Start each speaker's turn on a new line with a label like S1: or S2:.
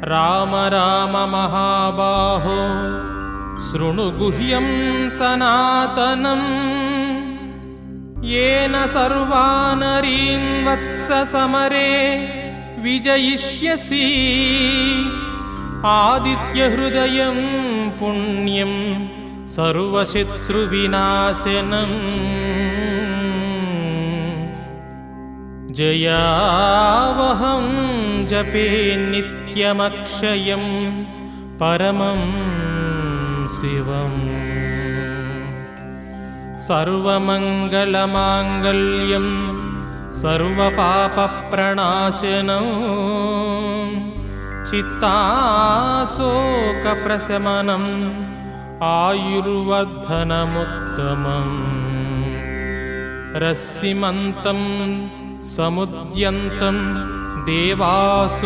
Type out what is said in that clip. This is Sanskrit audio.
S1: राम राम महाबाहो शृणु गुह्यं सनातनं येन सर्वानरीन् वत्स समरे विजयिष्यसि आदित्यहृदयं पुण्यं सर्वशत्रुविनाशनम् जयावहं जपे नित्यमक्षयं परमं शिवम् सर्वमङ्गलमाङ्गल्यं सर्वपापप्रणाशनं चित्ताशोकप्रशमनम् आयुर्वर्धनमुत्तमम् रश्मिमन्तं समुद्यन्तं देवासुरनमस्कृतम्